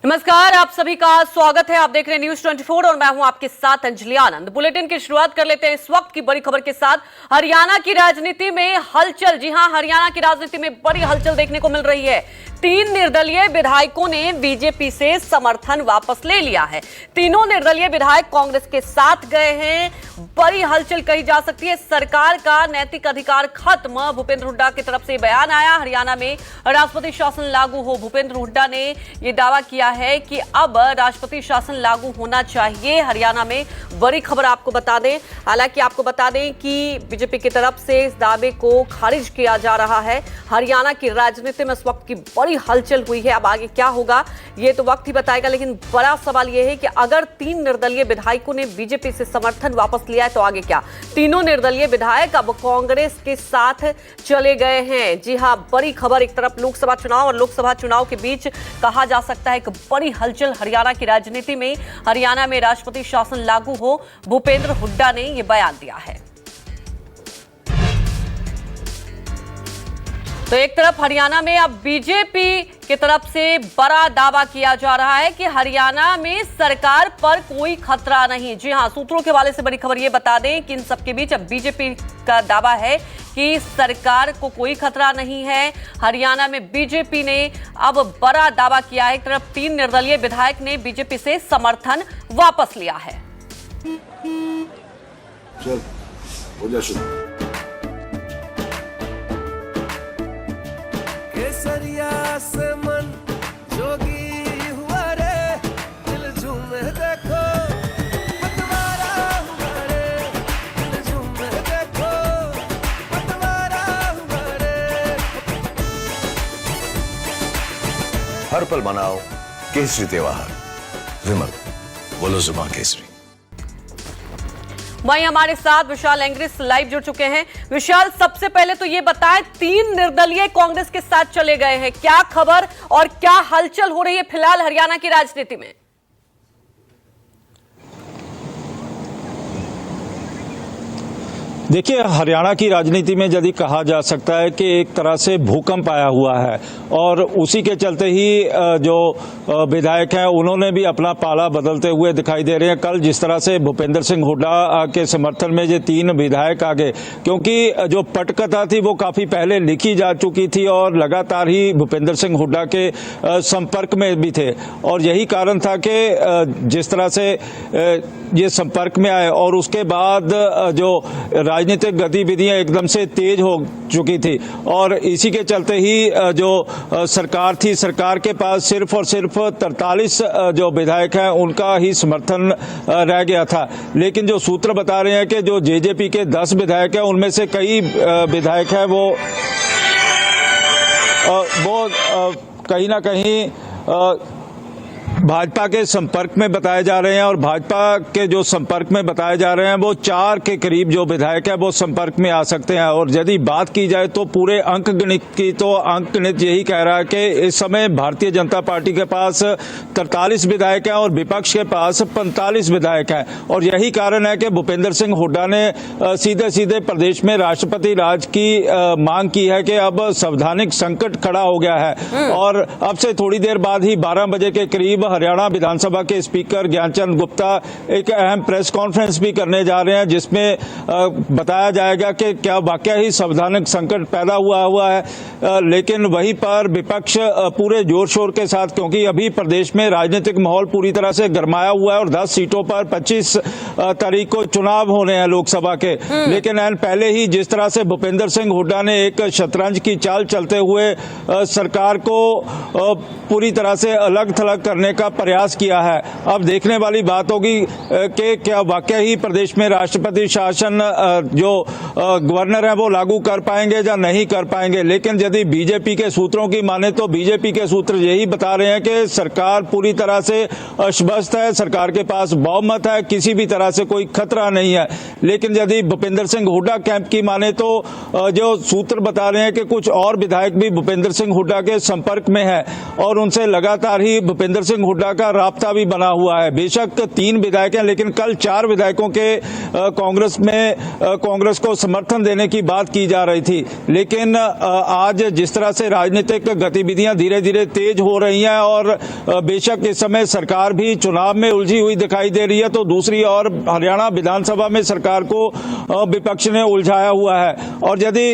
नमस्कार, आप सभी का स्वागत है। आप देख रहे हैं न्यूज 24 और मैं हूं आपके साथ अंजलि आनंद। बुलेटिन की शुरुआत कर लेते हैं इस वक्त की बड़ी खबर के साथ। हरियाणा की राजनीति में हलचल। जी हां, हरियाणा की राजनीति में बड़ी हलचल देखने को मिल रही है। 3 निर्दलीय विधायकों ने बीजेपी से समर्थन वापस ले लिया है। तीनों निर्दलीय विधायक कांग्रेस के साथ गए हैं। बड़ी हलचल कही जा सकती है। सरकार का नैतिक अधिकार खत्म, भूपेंद्र हुड्डा की तरफ से बयान आया। हरियाणा में राष्ट्रपति शासन लागू हो, भूपेंद्र हुड्डा ने यह दावा किया है कि अब राष्ट्रपति शासन लागू होना चाहिए। हरियाणा में बड़ी खबर आपको बता दें। हालांकि आपको बता दें कि बीजेपी की तरफ से इस दावे को खारिज किया जा रहा है। हरियाणा की राजनीति में इस वक्त की बड़ी हलचल हुई है। अब आगे क्या होगा ये तो वक्त ही बताएगा, लेकिन बड़ा सवाल यह है कि अगर 3 निर्दलीय विधायकों ने बीजेपी से समर्थन वापस लिया है तो आगे क्या। तीनों निर्दलीय विधायक अब कांग्रेस के साथ चले गए हैं। जी हां, बड़ी खबर। एक तरफ लोकसभा चुनाव और लोकसभा चुनाव के बीच कहा जा सकता है कि बड़ी हलचल हरियाणा की राजनीति में। हरियाणा में राष्ट्रपति शासन लागू हो, भूपेंद्र हुड्डा ने यह बयान दिया है। तो एक तरफ हरियाणा में अब बीजेपी की तरफ से बड़ा दावा किया जा रहा है कि हरियाणा में सरकार पर कोई खतरा नहीं। जी हां, सूत्रों के हवाले से बड़ी खबर ये बता दें कि इन सबके बीच अब बीजेपी का दावा है कि सरकार को कोई खतरा नहीं है। हरियाणा में बीजेपी ने अब बड़ा दावा किया है। एक तरफ 3 निर्दलीय विधायक ने बीजेपी से समर्थन वापस लिया है। चल, हो जा शुरू। केसरिया से मन जोगी हुआ रे, दिल झूमे देखो पतवारा हुआ रे, दिल झूमे देखो पतवारा हुआ रे। हर पल मनाओ केसरी त्योहार। विमल, बोलो जुबान केसरी। वहीं हमारे साथ विशाल एंग्रिस लाइव जुड़ चुके हैं। विशाल, सबसे पहले तो ये बताएं, 3 निर्दलीय कांग्रेस के साथ चले गए हैं, क्या खबर और क्या हलचल हो रही है फिलहाल हरियाणा की राजनीति में? देखिए, हरियाणा की राजनीति में यदि कहा जा सकता है कि एक तरह से भूकंप आया हुआ है और उसी के चलते ही जो विधायक हैं उन्होंने भी अपना पाला बदलते हुए दिखाई दे रहे हैं। कल जिस तरह से भूपेंद्र सिंह हुड्डा के समर्थन में ये 3 विधायक आ गए, क्योंकि जो पटकथा थी वो काफी पहले लिखी जा चुकी थी और लगातार ही भूपेंद्र सिंह हुड्डा के संपर्क में भी थे और यही कारण था कि जिस तरह से ये संपर्क में आए और उसके बाद जो राजनीतिक गतिविधियां एकदम से तेज हो चुकी थी और इसी के चलते ही जो सरकार थी, सरकार के पास सिर्फ और सिर्फ 43 जो विधायक हैं उनका ही समर्थन रह गया था। लेकिन जो सूत्र बता रहे हैं कि जो जेजेपी के 10 विधायक हैं उनमें से कई विधायक हैं वो कहीं ना कहीं भाजपा के संपर्क में बताए जा रहे हैं और भाजपा के जो संपर्क में बताए जा रहे हैं वो 4 के करीब जो विधायक है वो संपर्क में आ सकते हैं। और यदि बात की जाए तो पूरे अंक गणित की, तो अंक गणित यही कह रहा है कि इस समय भारतीय जनता पार्टी के पास 43 विधायक हैं और विपक्ष के पास 45 विधायक हैं और यही कारण है कि भूपेंद्र सिंह हुड्डा ने सीधे सीधे प्रदेश में राष्ट्रपति राज की मांग की है कि अब संवैधानिक संकट खड़ा हो गया है। और अब से थोड़ी देर बाद ही 12 बजे के करीब हरियाणा विधानसभा के स्पीकर ज्ञानचंद गुप्ता एक अहम प्रेस कॉन्फ्रेंस भी करने जा रहे हैं जिसमें बताया जाएगा कि क्या वाकई ही संवैधानिक संकट पैदा हुआ है। लेकिन वहीं पर विपक्ष पूरे जोर शोर के साथ, क्योंकि अभी प्रदेश में राजनीतिक माहौल पूरी तरह से गरमाया हुआ है और 10 सीटों पर 25 तारीख को चुनाव होने हैं लोकसभा के। लेकिन पहले ही जिस तरह से भूपेंद्र सिंह हुड्डा ने एक शतरंज की चाल चलते हुए सरकार को पूरी तरह से अलग थलग करने का प्रयास किया है। अब देखने वाली बात होगी कि क्या वाकई ही प्रदेश में राष्ट्रपति शासन जो गवर्नर है वो लागू कर पाएंगे या नहीं कर पाएंगे। लेकिन यदि बीजेपी के सूत्रों की माने तो बीजेपी के सूत्र यही बता रहे हैं कि सरकार पूरी तरह से अशबस्त है, सरकार के पास बहुमत है, किसी भी तरह से कोई खतरा नहीं है। लेकिन यदि भूपेंद्र सिंह हुड्डा कैंप की माने तो जो सूत्र बता रहे हैं कि कुछ और विधायक भी भूपेंद्र सिंह हुड्डा के संपर्क में है और उनसे लगातार ही भूपेंद्र सिंह हुड्डा का राब्ता भी बना हुआ है। बेशक 3 विधायक हैं, लेकिन कल 4 विधायकों के कांग्रेस को समर्थन देने की बात की जा रही थी। लेकिन आज जिस तरह से राजनीतिक गतिविधियां धीरे धीरे तेज हो रही हैं और बेशक इस समय सरकार भी चुनाव में उलझी हुई दिखाई दे रही है, तो दूसरी ओर हरियाणा विधानसभा में सरकार को विपक्ष ने उलझाया हुआ है। और यदि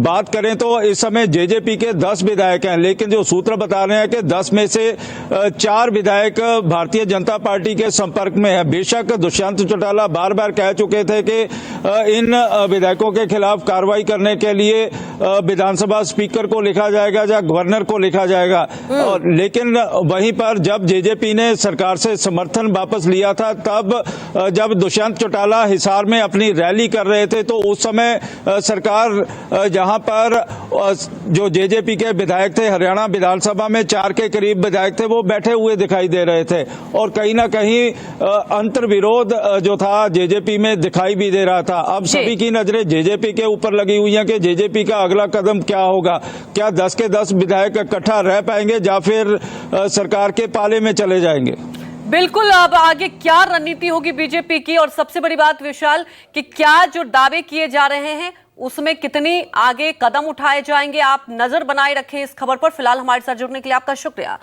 बात करें तो इस समय जेजेपी के 10 विधायक हैं, लेकिन जो सूत्र बता रहे हैं कि 10 में से 4 विधायक भारतीय जनता पार्टी के संपर्क में है। बेशक दुष्यंत चौटाला बार बार कह चुके थे कि इन विधायकों के खिलाफ कार्रवाई करने के लिए विधानसभा स्पीकर को लिखा जाएगा या गवर्नर को लिखा जाएगा। लेकिन वहीं पर जब जेजेपी ने सरकार से समर्थन वापस लिया था, तब जब दुष्यंत चौटाला हिसार में अपनी रैली कर रहे थे, तो उस समय सरकार जहां पर जो जेजेपी के विधायक थे, हरियाणा विधानसभा में 4 के करीब विधायक थे, वो बैठे हुए दिखाई दे रहे थे और कहीं ना कहीं अंतर्विरोध जो था जेजेपी में दिखाई भी दे रहा था। अब सभी की नजरें जेजेपी के ऊपर लगी हुई हैं कि जेजेपी का अगला कदम क्या होगा। क्या 10 के 10 विधायक इकट्ठा रह पाएंगे या फिर सरकार के पाले में चले जाएंगे? बिल्कुल, अब आगे क्या रणनीति होगी बीजेपी की, और सबसे बड़ी बात विशाल कि क्या जो दावे किए जा रहे हैं उसमें कितनी आगे कदम उठाए जाएंगे। आप नजर बनाए रखें इस खबर पर। फिलहाल हमारे साथ जुड़ने के लिए आपका शुक्रिया।